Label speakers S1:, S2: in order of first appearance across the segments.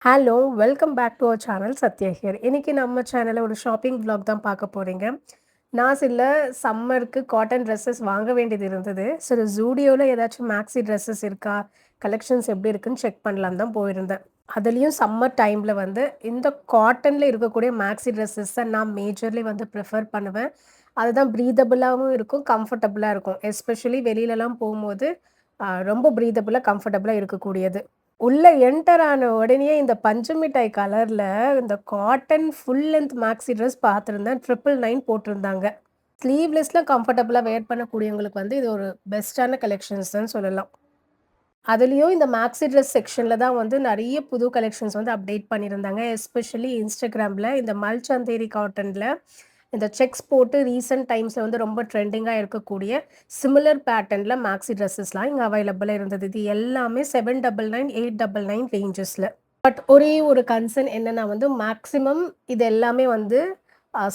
S1: Hello! Welcome back to our channel Sathya here. இன்னைக்கு நம்ம சேனல்ல ஒரு ஷாப்பிங் விளாக் தான் பார்க்க போறீங்க. நான் சில சம்மருக்கு காட்டன் ட்ரெஸ்ஸஸ் வாங்க வேண்டியது இருந்தது. சரி Zudio ஏதாச்சும் மேக்ஸி ட்ரெஸ்ஸஸ் இருக்கா? கலெக்ஷன்ஸ் எப்படி இருக்குன்னு செக் பண்ணலான்னு தான் போயிருந்தேன். அதுலயும் சம்மர் டைம்ல வந்து இந்த காட்டன்ல இருக்கக்கூடிய மேக்ஸி ட்ரெஸ்ஸஸ் தான் நான் மேஜர்லி வந்து ப்ரிஃபர் பண்ணுவேன். அதுதான் பிரீதபிளாவும் இருக்கும், கம்ஃபர்டபுளா இருக்கும். எஸ்பெஷலி வெளிலலாம் போம்போது ரொம்ப பிரீதபிளா, கம்ஃபர்டபுளா இருக்கக்கூடியது. உள்ள என்டர் ஆன உடனேயே இந்த பஞ்சு மிட்டாய் கலர்ல இந்த cotton full length maxi dress பார்த்துருந்தேன். 999 போட்டிருந்தாங்க. ஸ்லீவ்லெஸ்ல கம்ஃபர்டபுளா வேர் பண்ணக்கூடியவங்களுக்கு வந்து இது ஒரு பெஸ்ட்டான கலெக்ஷன்ஸ் தான் சொல்லலாம். அதுலயும் இந்த மேக்ஸி ட்ரெஸ் செக்ஷன்ல தான் வந்து நெறைய புது கலெக்ஷன்ஸ் வந்து அப்டேட் பண்ணியிருந்தாங்க. எஸ்பெஷலி Instagramல இந்த மல்சந்தேரி காட்டன்ல இந்த செக்ஸ் போட்டு ரீசென்ட் டைம்ஸ்ல வந்து ரொம்ப ட்ரெண்டிங்கா இருக்கக்கூடிய சிமிலர் பேட்டர்ன்ல மேக்ஸி ட்ரெஸ்ஸஸ்லாம் இங்க அவைலபிளா இருந்தது. இது எல்லாமே 799, 899 ரேஞ்சஸ்ல. பட் ஒரே ஒரு கன்சர்ன் என்னன்னா வந்து மேக்ஸிமம் இது எல்லாமே வந்து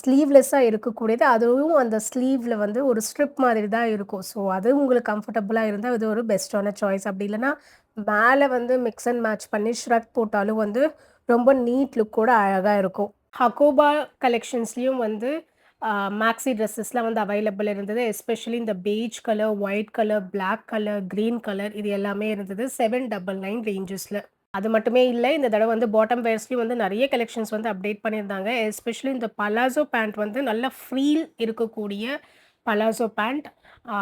S1: ஸ்லீவ்லெஸ்ஸா இருக்கக்கூடியது. அதுவும் அந்த ஸ்லீவ்ல வந்து ஒரு ஸ்ட்ரிப் மாதிரி தான் இருக்கும். ஸோ அது உங்களுக்கு கம்ஃபர்டபுளா இருந்தா இது ஒரு பெஸ்ட்டான சாய்ஸ். அப்படி இல்லன்னா, மேல வந்து மிக்ஸ் அண்ட் மேட்ச் பண்ணி ஷ்ரக் போட்டாலும் வந்து ரொம்ப நீட் லுக்கோட அழகா இருக்கும். ஹகோபா கலெக்ஷன்ஸ்லயும் வந்து மேக்ஸி ட்ரெஸ்ஸஸ்லாம் வந்து அவைலபிள் இருந்தது. எஸ்பெஷலி இந்த beige colour, white colour, black colour, green colour இது எல்லாமே இருந்தது. 799 ரேஞ்சஸ்ல. அது மட்டுமே இல்ல. இந்த தடவ வந்து பாட்டம் வேர்ஸ்லயும் வந்து நெறைய கலெக்ஷன்ஸ் வந்து அப்டேட் பண்ணியிருந்தாங்க. எஸ்பெஷலி இந்த பலாசோ பேண்ட் வந்து நல்ல ஃப்ரீல் இருக்கக்கூடிய பலாசோ பேண்ட். ஆ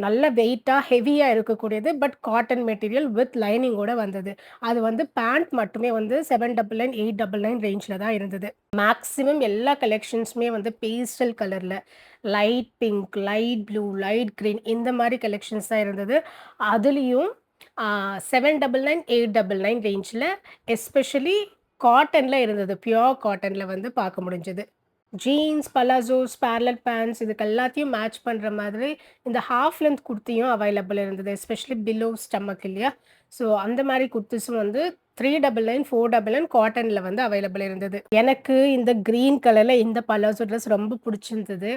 S1: நல்ல வெயிட்டா, ஹெவியா இருக்கக்கூடியது. பட் காட்டன் மெட்டீரியல் வித் லைனிங்கோட வந்தது. அது வந்து பேண்ட் மட்டுமே வந்து 799, 899 ரேஞ்ச்ல தான் இருந்தது. மேக்ஸிமம் எல்லா கலெக்ஷன்ஸுமே வந்து பேஸ்டல் கலர்ல, light pink, light blue, light green இந்த மாரி கலெக்ஷன்ஸ் தான் இருந்தது. அதுலயும் 799, 899 ரேஞ்ச்ல எஸ்பெஷலி காட்டன்ல இருந்தது. பியூர் காட்டன்ல வந்து பார்க்க முடிஞ்சது. ஜீன்ஸ், பலாசோஸ், பேரலல் பேண்ட்ஸ் இதுக்கு எல்லாத்தையும் மேட்ச் பண்ற மாதிரி இந்த ஹாஃப் லென்த் குர்த்தியும் அவைலபிள் இருந்தது. எஸ்பெஷலி பிலோ ஸ்டமக் இல்லையா? ஸோ அந்த மாரி குர்த்திஸும் வந்து 399, 499 காட்டன்ல வந்து அவைலபிள் இருந்தது. எனக்கு இந்த கிரீன் கலர்ல இந்த பலாசோ ட்ரெஸ் ரொம்ப புடிச்சிருந்தது.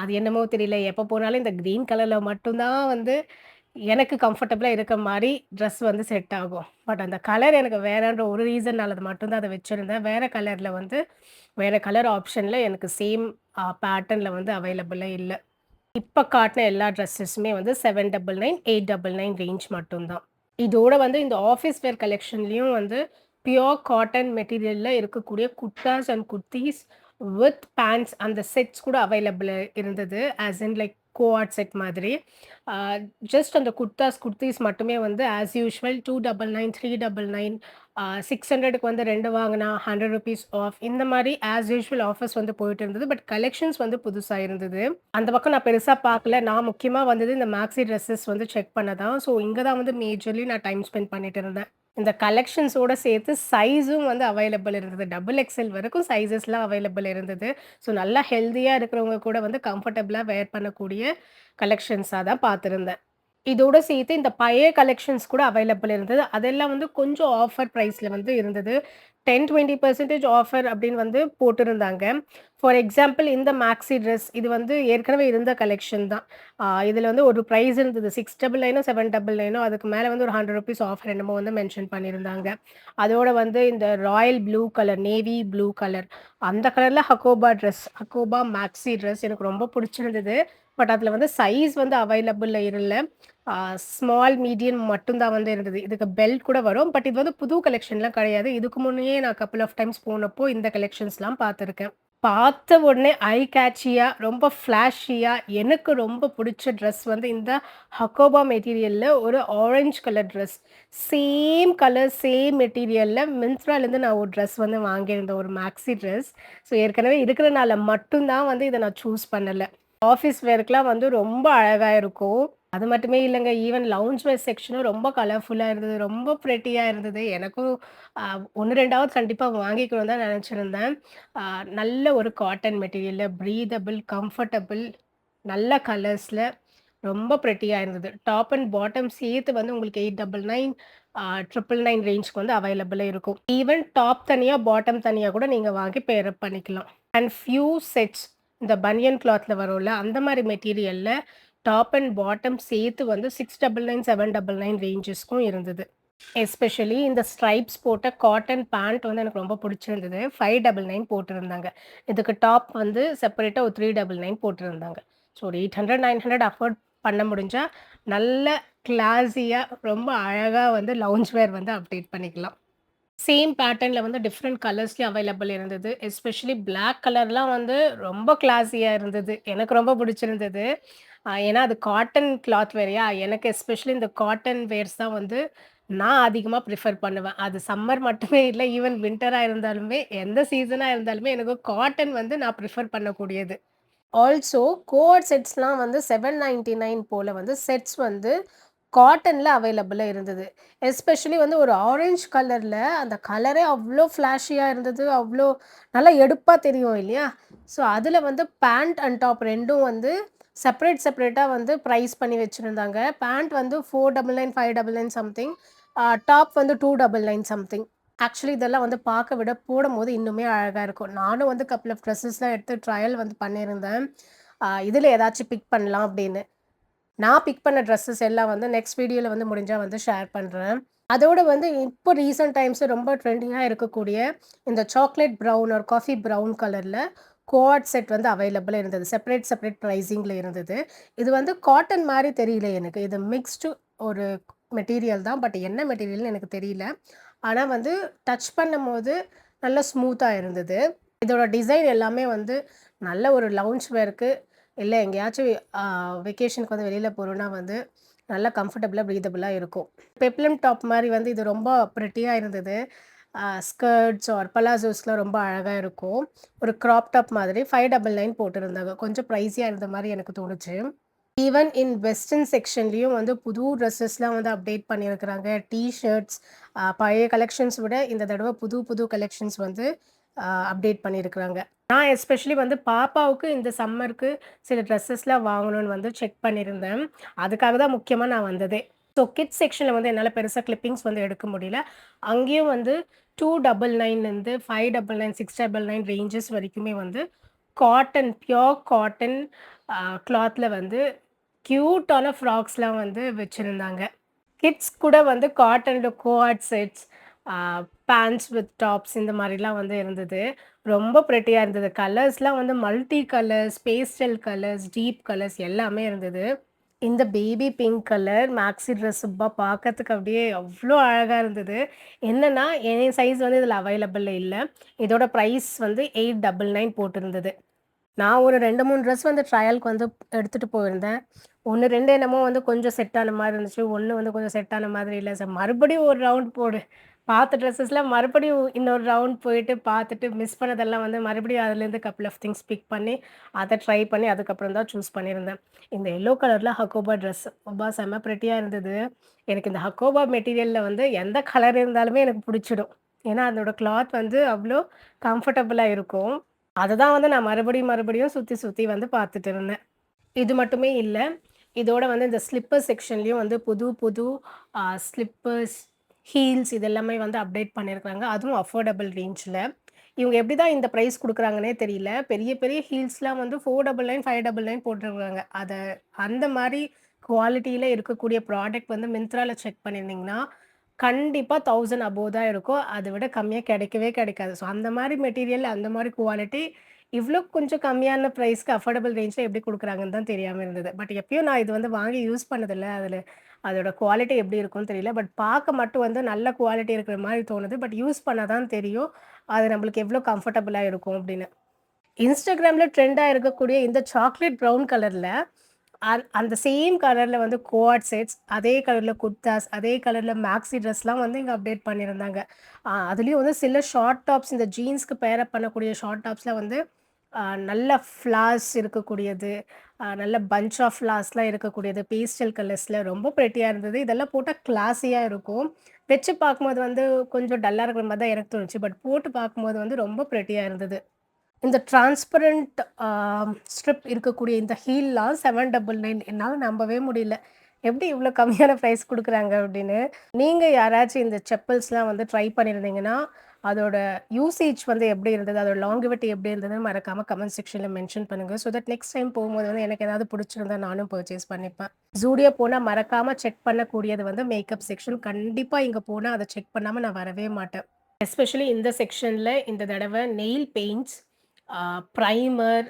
S1: அது என்னமோ தெரியல. எப்ப போனாலும் இந்த கிரீன் கலர்ல மட்டும் தான் வந்து எனக்கு கம்ஃபர்டபுளா இருக்க மாரி ட்ரெஸ் வந்து செட் ஆகும். பட் அந்த கலர் எனக்கு வேறன்ற ஒரு ரீசன்னால அது மட்டும் தான் அத வச்சிருந்தேன். வேற கலர்ல வந்து வேற கலர் ஆப்ஷன்ல எனக்கு சேம் பேட்டர்ன்ல வந்து அவைலபிளா இல்ல. இப்ப காட்டுன எல்லா ட்ரெஸ்ஸஸுமே வந்து 799, 899 ரேஞ்ச் மட்டும் தான். இதோட வந்து இந்த ஆஃபீஸ் வேர் கலெக்ஷன்லயும் வந்து பியூர் காட்டன் மெட்டீரியல்ல இருக்கக்கூடிய kurtas and kurtis with pants அந்த செட்ஸ் கூட அவைலபிள் இருந்தது. As in like coord set மாதிரி. ஆ ஜஸ்ட் அந்த குர்தாஸ், குர்தீஸ் மட்டுமே வந்து ஆஸ் யூசுவல் 299, 399 600க்கு வந்து 2 வாங்குனா ₹100 ஆஃப் இந்த மாரி ஆஸ் யூசுவல் ஆஃபர்ஸ் வந்து போயிட்டு இருந்தது. பட் கலெக்ஷன்ஸ் வந்து புதுசா இருந்தது. அந்த பக்கம் நான் பெருசா பார்க்கல. நான் முக்கியமா வந்தது இந்த மேக்ஸி ட்ரெஸ்ஸஸ் வந்து செக் பண்ண தான். ஸோ இங்க தான் வந்து மேஜர்லி நான் டைம் ஸ்பெண்ட் பண்ணிட்டு இருந்தேன். இந்த கலெக்ஷன்ஸோட சேர்த்து சைஸும் வந்து அவைலபிள் இருந்தது. டபுள் எக்ஸ்எல் வரைக்கும் சைஸஸ்லாம் அவைலபிள் இருந்தது. ஸோ நல்லா ஹெல்தியா இருக்கிறவங்க கூட வந்து கம்ஃபர்டபுளா வேர் பண்ணக்கூடிய கலெக்ஷன்ஸா தான் பார்த்திருந்தேன். இதோட சேர்த்து இந்த பழைய கலெக்ஷன்ஸ் கூட அவைலபிள் இருந்தது. அதெல்லாம் வந்து கொஞ்சம் ஆஃபர் பிரைஸ்ல வந்து இருந்தது. 10, 20% ஆஃபர் அப்படின்னு வந்து போட்டிருந்தாங்க. ஃபார் எக்ஸாம்பிள் இந்த மேக்ஸி ட்ரெஸ் இது வந்து ஏற்கனவே இருந்த கலெக்ஷன் தான். இதுல வந்து ஒரு பிரைஸ் இருந்தது. 699 799 அதுக்கு மேல வந்து ஒரு ₹100 ஆஃபர் என்னமோ வந்து மென்ஷன் பண்ணியிருந்தாங்க. அதோட வந்து இந்த Royal blue colour, navy blue colour அந்த கலர்ல ஹக்கோபா மேக்ஸி ட்ரெஸ் எனக்கு ரொம்ப புடிச்சிருந்தது. பட் அதுல வந்து சைஸ் வந்து அவைலபிள்ல இல்ல. ஆ ஸ்மால், மீடியம் மட்டும் தான் வந்து இருந்தது. இதுக்கு பெல்ட் கூட வரும். பட் இது வந்து புது கலெக்ஷன்லாம் கிடையாது. இதுக்கு முன்னயே நான் கப்பிள் ஆஃப் டைம்ஸ் போனப்போ இந்த கலெக்ஷன்ஸ்லாம் பார்த்துருக்கேன். பார்த்த உடனே ஐ கேட்சியா, ரொம்ப ஃப்ளாஷியா எனக்கு ரொம்ப புடிச்ச ட்ரெஸ் வந்து இந்த ஹக்கோபா மெட்டீரியல்ல ஒரு orange colour dress. Same colour, same மெட்டீரியல்ல மிந்த்ராலேருந்து நான் ஒரு ட்ரெஸ் வந்து வாங்கியிருந்தேன். ஒரு மேக்ஸி ட்ரெஸ். ஸோ ஏற்கனவே இருக்கிறனால மட்டும் தான் வந்து இத நான் சூஸ் பண்ணல. ஆஃபீஸ் வேர்க்குலாம் வந்து ரொம்ப அழகா இருக்கும். அது மட்டுமே இல்லங்க. ஈவன் லவுஞ்ச் வேர் செக்ஷனும் ரொம்ப கலர்ஃபுல்லா இருந்தது. ரொம்ப பிரெட்டியா இருந்தது. எனக்கும் 1, 2வது கண்டிப்பா வாங்கிக்கணும்னு தான் நெனச்சிருந்தேன். அ நல்ல ஒரு காட்டன் மெட்டீரியல்ல பிரீதபிள், கம்ஃபர்டபிள் நல்ல கலர்ஸ்ல ரொம்ப பிரெட்டியா இருந்தது. டாப் அண்ட் பாட்டம் சேர்த்து வந்து உங்களுக்கு 899 999 ரேஞ்ச்க்கு வந்து அவைலபிளா இருக்கும். ஈவன் டாப் தனியா, பாட்டம் தனியா கூட நீங்க வாங்கி பேர் அப் பண்ணிக்கலாம். அண்ட் ஃபியூ செட்ஸ் இந்த பனியன் கிளாத்ல வரும்ல, அந்த மாரி மெட்டீரியல்ல டாப் அண்ட் பாட்டம் சேர்த்து வந்து 699, 799 ரேஞ்சஸ்க்கும் இருந்தது. எஸ்பெஷலி இந்த ஸ்ட்ரைப்ஸ் போட்ட காட்டன் பேண்ட் வந்து எனக்கு ரொம்ப பிடிச்சிருந்தது. 599 போட்டிருந்தாங்க. இதுக்கு டாப் வந்து செப்பரேட்டா ஒரு 399 போட்டிருந்தாங்க. ஸோ ஒரு 800, 900 அஃபோர்ட் பண்ண முடிஞ்சா, நல்ல கிளாஸியா ரொம்ப அழகா வந்து லவுஞ்ச் வேர் வந்து அப்டேட் பண்ணிக்கலாம். சேம் பேட்டர்ன்ல வந்து டிஃபரெண்ட் கலர்ஸ்லயும் அவைலபிள் இருந்தது. எஸ்பெஷலி பிளாக் கலர்லாம் வந்து ரொம்ப கிளாஸியா இருந்தது. எனக்கு ரொம்ப பிடிச்சிருந்தது. ஏன்னா அது காட்டன் கிளாத் வேறயா, எனக்கு எஸ்பெஷலி இந்த காட்டன் வேர்ஸ் தான் வந்து நான் அதிகமா ப்ரிஃபர் பண்ணுவேன். அது சம்மர் மட்டுமே இல்ல, ஈவன் வின்டரா இருந்தாலுமே, எந்த சீசனா இருந்தாலுமே எனக்கு காட்டன் வந்து நான் ப்ரிஃபர் பண்ணக்கூடியது. ஆல்சோ கோஆர்ட் செட்ஸ்லாம் வந்து 799 போல வந்து செட்ஸ் வந்து காட்டன்ல அவைலபிளா இருந்தது. எஸ்பெஷலி வந்து ஒரு ஆரஞ்ச் கலர்ல அந்த கலரே அவ்ளோ ஃபிளாஷியா இருந்தது. அவ்ளோ நல்லா எடுப்பா தெரியும் இல்லையா? ஸோ அதில வந்து பேண்ட் அண்ட் டாப் 2ம் வந்து செப்பரேட்டா வந்து பிரைஸ் பண்ணி வச்சிருந்தாங்க. பேண்ட் வந்து 499, 599 சம்திங். டாப் வந்து 299 சம்திங். ஆக்சுவலி இதெல்லாம் வந்து பார்க்க விட போடும்போது இன்னுமே அழகா இருக்கும். நானும் வந்து கப்புள் ஆஃப் ட்ரெஸ்ஸஸ்லாம் எடுத்து ட்ரையல் வந்து பண்ணியிருந்தேன். இதில ஏதாச்சும் பிக் பண்ணலாம் அப்படின்னு. நான் பிக் பண்ண ட்ரெஸ்ஸஸ் எல்லாம் வந்து நெக்ஸ்ட் வீடியோல வந்து முடிஞ்சா வந்து ஷேர் பண்றேன். அதோட வந்து இப்போ ரீசென்ட் டைம்ஸ் ரொம்ப ட்ரெண்டிங்கா இருக்கக்கூடிய இந்த சாக்லேட் ப்ரவுன் ஒரு காஃபி ப்ரவுன் கலர்ல குவாட் செட் வந்து அவைலபிளா இருந்தது. செப்பரேட் பிரைசிங்ல இருந்தது. இது வந்து காட்டன் மாரி தெரியல எனக்கு. இது மிக்ஸ்டு ஒரு மெட்டீரியல் தான். பட் என்ன மெட்டீரியல்னு எனக்கு தெரியல. ஆனா வந்து டச் பண்ணும்போது நல்லா ஸ்மூத்தா இருந்தது. இதோட டிசைன் எல்லாமே வந்து நல்ல ஒரு லவுஞ்ச் வேர்க்கு, இல்ல எங்கேயாச்சும் வெக்கேஷனுக்கு வந்து வெளியில போறோம்னா வந்து நல்லா கம்ஃபர்டபுளா, பிரீதபிளா இருக்கும். பெப்ளம் டாப் மாரி வந்து இது ரொம்ப பிரெட்டியா இருந்தது. ஸ்கர்ட்ஸ் ஆர் பலாசோஸ்லாம் ரொம்ப அழகா இருக்கும். ஒரு கிராப் டாப் மாதிரி 599 போட்டிருந்தாங்க. கொஞ்சம் ப்ரைஸியா இருந்த மாரி எனக்கு தோணுச்சு. ஈவன் இன் வெஸ்டர்ன் செக்ஷன்லயும் வந்து புது ட்ரெஸ்ஸஸ்லாம் வந்து அப்டேட் பண்ணியிருக்கிறாங்க. டீ பழைய கலெக்ஷன்ஸ் விட இந்த தடவ புது புது கலெக்ஷன்ஸ் வந்து அப்டேட் பண்ணியிருக்கிறாங்க. நான் எஸ்பெஷலி வந்து பாப்பாவுக்கு இந்த சம்மருக்கு சில ட்ரெஸ்ஸஸ்லாம் வாங்கணும்னு வந்து செக் பண்ணியிருந்தேன். அதுக்காக தான் முக்கியமா நான் வந்ததே. ஸோ கிட்ஸ் செக்ஷன்ல வந்து என்னால பெருசா கிளிப்பிங்ஸ் வந்து எடுக்க முடியல. அங்கேயும் வந்து 299 இருந்து 599, 699 ரேஞ்சஸ் வரைக்குமே வந்து பியூர் காட்டன் கிளாத்ல வந்து கியூட்டான ஃப்ராக்ஸ்லாம் வந்து வச்சிருந்தாங்க. கிட்ஸ் கூட வந்து காட்டன்ல co-ord sets, ah pants with tops இந்த மாரிலாம் வந்து இருந்தது. ரொம்ப பிரெட்டியா இருந்தது. கலர்ஸ்லாம் வந்து multi colours, pastel colours, deep colours எல்லாமே இருந்தது. இந்த baby pink colour maxi dress சுப்பா பார்க்கறதுக்கு அப்படியே அவ்ளோ அழகா இருந்தது. என்னன்னா, என் சைஸ் வந்து இதில அவைலபிள்ல இல்ல. இதோட பிரைஸ் வந்து 899 போட்டிருந்தது. நான் ஒரு 2, 3 ட்ரெஸ் வந்து ட்ரையலுக்கு வந்து எடுத்துட்டு போயிருந்தேன். 1, 2 என்னமோ வந்து கொஞ்சம் செட் ஆன மாரி இருந்துச்சு. 1 வந்து கொஞ்சம் செட் ஆன மாதிரி இல்ல. மறுபடியும் ஒரு ரவுண்ட் போடு. பார்த்த ட்ரெஸ்ஸஸ்லாம் மறுபடியும் இன்னொரு ரவுண்ட் போயிட்டு பார்த்துட்டு மிஸ் பண்ணதெல்லாம் வந்து மறுபடியும் அதுலேருந்து கப்புள் ஆஃப் திங்ஸ் பிக் பண்ணி, அத ட்ரை பண்ணி அதுக்கப்புறம் தான் சூஸ் பண்ணியிருந்தேன். இந்த எல்லோ கலர்ல ஹக்கோபா ட்ரெஸ் அப்பா செம்ம பிரெட்டியா இருந்தது. எனக்கு இந்த ஹக்கோபா மெட்டீரியல்ல வந்து எந்த கலர் இருந்தாலுமே எனக்கு புடிச்சிடும். ஏன்னா அதோட கிளாத் வந்து அவ்ளோ கம்ஃபர்டபுளா இருக்கும். அததான் வந்து நான் மறுபடியும் சுத்தி சுத்தி வந்து பார்த்துட்டு இருந்தேன். இது மட்டுமே இல்ல. இதோட வந்து இந்த ஸ்லிப்பர் செக்ஷன்லயும் வந்து புது புது ஸ்லிப்பர்ஸ், ஹீல்ஸ் இது எல்லாமே வந்து அப்டேட் பண்ணியிருக்காங்க. அதுவும் அஃபோர்டபிள் ரேஞ்ச்ல. இவங்க எப்படி தான் இந்த பிரைஸ் குடுக்குறாங்கன்னே தெரியல. பெரிய பெரிய ஹீல்ஸ்லாம் வந்து 499, 599 போட்டிருக்காங்க. அந்த மாரி குவாலிட்டில இருக்கக்கூடிய ப்ராடக்ட் வந்து மிந்த்ரால செக் பண்ணியிருந்தீங்கன்னா, கண்டிப்பா 1000 அபோவ் தான் இருக்கும். அத விட கம்மியா கிடைக்கவே கிடைக்காது. ஸோ அந்த மாரி மெட்டீரியல், அந்த மாரி குவாலிட்டி இவ்ளோ கொஞ்சம் கம்மியான பிரைஸ்க்கு அஃபோர்டபிள் ரேஞ்ச்ல எப்படி குடுக்குறாங்கன்னு தான் தெரியாம இருந்தது. பட் எப்பயும் நான் இது வந்து வாங்கி யூஸ் பண்ணதில்ல. அதோட குவாலிட்டி எப்படி இருக்கும்னு தெரியல. பட் பார்க்க மட்டும் வந்து நல்ல குவாலிட்டி இருக்கிற மாரி தோணுது. பட் யூஸ் பண்ணா தான் தெரியும். அது நம்மளுக்கு எவ்ளோ கம்ஃபர்டபுளா இருக்கும் அப்படின்னு. Instagramல ட்ரெண்டா இருக்கக்கூடிய இந்த சாக்லேட் ப்ரவுன் கலர்ல, அந்த சேம் கலர்ல வந்து கோஆர்ட் செட்ஸ், அதே கலர்ல குர்தாஸ், அதே கலர்ல மேக்ஸி ட்ரெஸ்லாம் வந்து இங்க அப்டேட் பண்ணியிருந்தாங்க. அதுலயும் வந்து சில ஷார்ட் டாப்ஸ் இந்த ஜீன்ஸ்க்கு பேர் அப் பண்ணக்கூடிய ஷார்ட் டாப்ஸ்ல வந்து அ நல்ல ஃப்ளார்ஸ் இருக்கக்கூடியது, நல்ல பஞ்ச் ஆஃப் ஃப்ளார்ஸ்லாம் இருக்கக்கூடியது, பேஸ்டல் கலர்ஸ்ல ரொம்ப பிரெட்டியா இருந்தது. இதெல்லாம் போட்டா கிளாஸியா இருக்கும். வச்சு பார்க்கும்போது வந்து கொஞ்சம் டல்லா இருக்கிற மாரி தான் எனக்கு தோணுச்சு. பட் போட்டு பார்க்கும்போது வந்து ரொம்ப பிரெட்டியா இருந்தது. இந்த டிரான்ஸ்பரண்ட் ஸ்ட்ரிப் இருக்கக்கூடிய இந்த ஹீல்லாம் 799 என்னால நம்பவே முடியல. எப்படி இவ்ளோ கம்மியான பிரைஸ் குடுக்குறாங்க அப்படின்னு. நீங்க யாராச்சும் இந்த செப்பல்ஸ்லாம் வந்து ட்ரை பண்ணியிருந்தீங்கன்னா, அதோட யூசேஜ் வந்து எப்படி இருந்தது, அதோட லாங்கிவிட்டி எப்படி இருந்ததுன்னு மறக்காம கமெண்ட் செக்ஷன்ல மென்ஷன் பண்ணுங்க. ஸோ தட் நெக்ஸ்ட் டைம் போகும்போது வந்து எனக்கு ஏதாவது பிடிச்சிருந்தா நானும் பர்ச்சேஸ் பண்ணிப்பேன். Zudio போனா மறக்காம செக் பண்ணக்கூடியது வந்து மேக்கப் செக்ஷன். கண்டிப்பா இங்க போனா அத செக் பண்ணாம நான் வரவே மாட்டேன். எஸ்பெஷலி இந்த செக்ஷன்ல இந்த தடவ நெயில் பெயிண்ட்ஸ், பிரைமர்,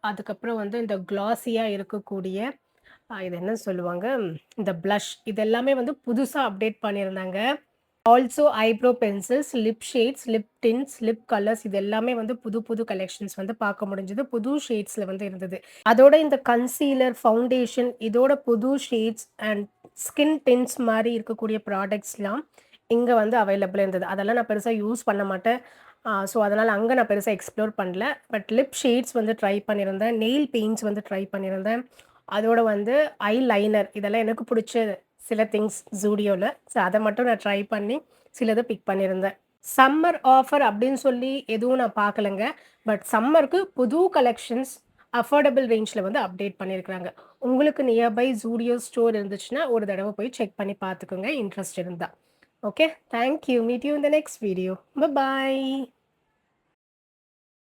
S1: அதுக்கப்புறம் வந்து இந்த கிளாஸியா இருக்கக்கூடிய இது என்ன சொல்லுவாங்க? இந்த ப்ளஷ் இது எல்லாமே வந்து புதுசா அப்டேட் பண்ணியிருந்தாங்க. Also eyebrow pencils, lip shades, lip tints, lip colours இது எல்லாமே வந்து புது புது கலெக்ஷன்ஸ் வந்து பார்க்க முடிஞ்சது. புது ஷேட்ஸ்ல வந்து இருந்தது. அதோட இந்த கன்சீலர், ஃபவுண்டேஷன் இதோட புது ஷேட்ஸ் அண்ட் ஸ்கின் டின்ட்ஸ் மாரி இருக்கக்கூடிய ப்ராடக்ட்ஸ்லாம் இங்க வந்து அவைலபிளா இருந்தது. அதெல்லாம் நான் பெருசா யூஸ் பண்ண மாட்டேன். ஸோ அதனால அங்க நான் பெருசா எக்ஸ்ப்ளோர் பண்ணல. பட் லிப் ஷேட்ஸ் வந்து ட்ரை பண்ணியிருந்தேன். நெயில் பெயிண்ட்ஸ் வந்து ட்ரை பண்ணியிருந்தேன். அதோட வந்து ஐ லைனர் இதெல்லாம் எனக்கு புடிச்ச சில திங்ஸ் Zudio-ல. ஸோ அத மட்டும் நான் ட்ரை பண்ணி சிலத பிக் பண்ணியிருந்தேன். சம்மர் ஆஃபர் அப்படின்னு சொல்லி எதுவும் நான் பார்க்கலங்க. பட் சம்மருக்கு புது கலெக்ஷன்ஸ் அஃபோர்டபிள் ரேஞ்ச்ல வந்து அப்டேட் பண்ணியிருக்காங்க. உங்களுக்கு நியர்பை Zudio ஸ்டோர் இருந்துச்சுன்னா, ஒரு தடவ போய் செக் பண்ணி பார்த்துக்கோங்க இன்ட்ரெஸ்ட் இருந்தா. Okay. Thank you. Meet you in the next video. By.